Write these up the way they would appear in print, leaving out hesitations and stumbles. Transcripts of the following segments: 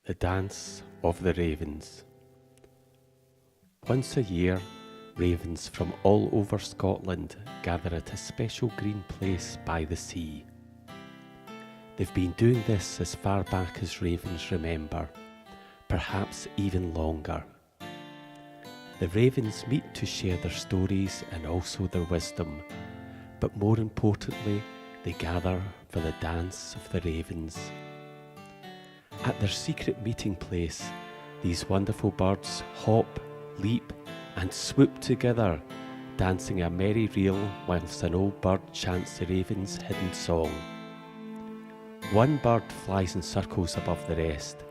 The Dance of the Ravens. Once a year, ravens from all over Scotland gather at a special green place by the sea. They've been doing this as far back as ravens remember, perhaps even longer. The ravens meet to share their stories and also their wisdom, but more importantly, they gather for the Dance of the Ravens. At their secret meeting place, these wonderful birds hop, leap, and swoop together, dancing a merry reel whilst an old bird chants the raven's hidden song. One bird flies in circles above the rest,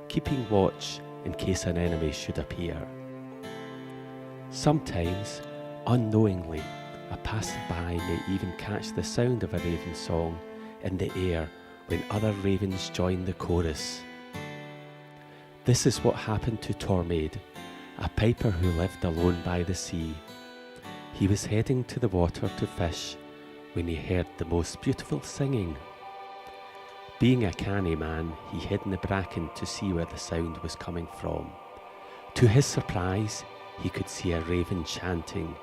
keeping watch in case an enemy should appear. Sometimes, unknowingly, a passerby may even catch the sound of a raven's song in the air when other ravens join the chorus. This is what happened to Tormaid, a piper who lived alone by the sea. He was heading to the water to fish when he heard the most beautiful singing. Being a canny man, he hid in the bracken to see where the sound was coming from. To his surprise, he could see a raven chanting,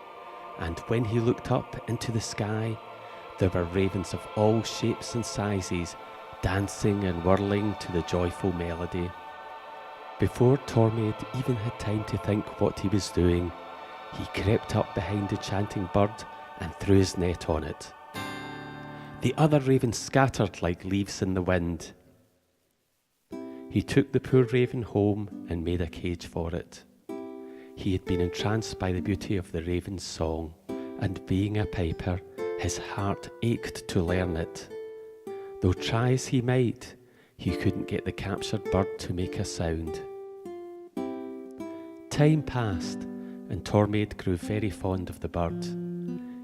and when he looked up into the sky, there were ravens of all shapes and sizes, dancing and whirling to the joyful melody. Before Tormaid even had time to think what he was doing, he crept up behind the chanting bird and threw his net on it. The other ravens scattered like leaves in the wind. He took the poor raven home and made a cage for it. He had been entranced by the beauty of the raven's song, and being a piper, his heart ached to learn it. Though try as he might, he couldn't get the captured bird to make a sound. Time passed, and Tormaid grew very fond of the bird.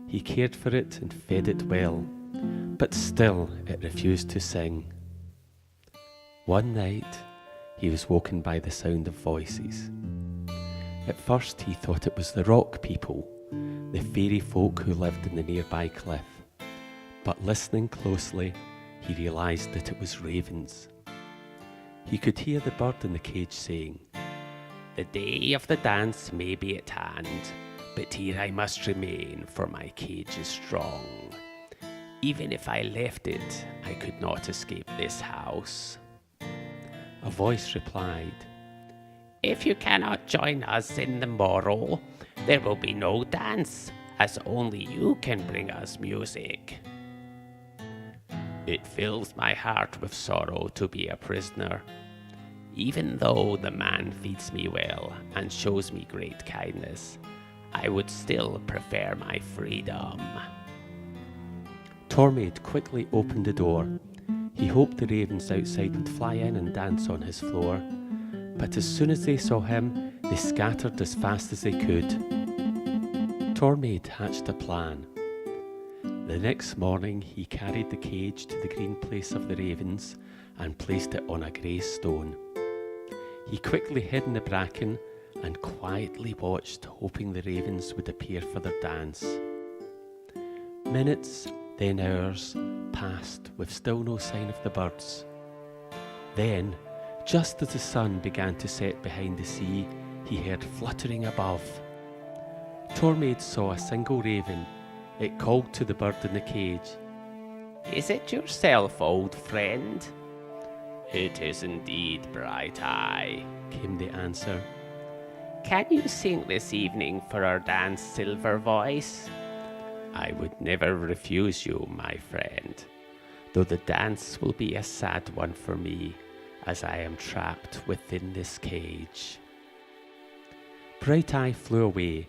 He cared for it and fed it well, but still it refused to sing. One night, he was woken by the sound of voices. At first he thought it was the rock people, the fairy folk who lived in the nearby cliff. But listening closely, he realised that it was ravens. He could hear the bird in the cage saying, "The day of the dance may be at hand, but here I must remain, for my cage is strong. Even if I left it, I could not escape this house." A voice replied, "If you cannot join us in the morrow, there will be no dance, as only you can bring us music." "It fills my heart with sorrow to be a prisoner. Even though the man feeds me well and shows me great kindness, I would still prefer my freedom." Tormaid quickly opened the door. He hoped the ravens outside would fly in and dance on his floor, but as soon as they saw him, they scattered as fast as they could. Tormaid hatched a plan. The next morning, he carried the cage to the green place of the ravens and placed it on a grey stone. He quickly hid in the bracken and quietly watched, hoping the ravens would appear for their dance. Minutes, then hours, passed with still no sign of the birds. Then, just as the sun began to set behind the sea, he heard fluttering above. Tormaid saw a single raven. It called to the bird in the cage. "Is it yourself, old friend?" "It is indeed, Bright Eye," came the answer. "Can you sing this evening for our dance, Silver Voice?" "I would never refuse you, my friend, though the dance will be a sad one for me, as I am trapped within this cage." Bright Eye flew away,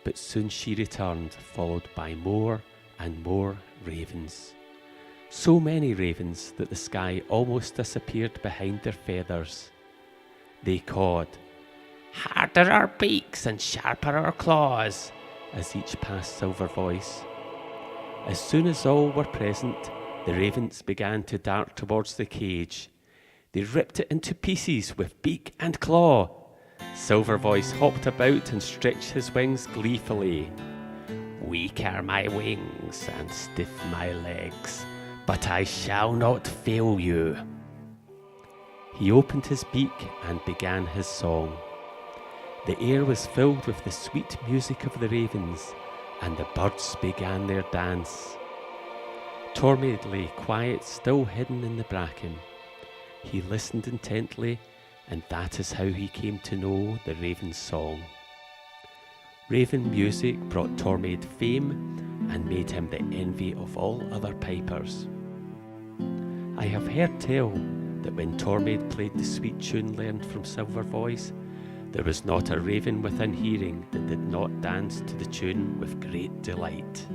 but soon she returned, followed by more and more ravens. So many ravens that the sky almost disappeared behind their feathers. They cawed, "Harder our beaks and sharper our claws," as each passed Silver Voice. As soon as all were present, the ravens began to dart towards the cage. They ripped it into pieces with beak and claw. Silver Voice hopped about and stretched his wings gleefully. "Weak are my wings and stiff my legs, but I shall not fail you." He opened his beak and began his song. The air was filled with the sweet music of the ravens, and the birds began their dance. Tormaid lay quiet, still hidden in the bracken. He listened intently, and that is how he came to know the raven's song. Raven music brought Tormaid fame and made him the envy of all other pipers. I have heard tell that when Tormaid played the sweet tune learned from Silver Voice, there was not a raven within hearing that did not dance to the tune with great delight.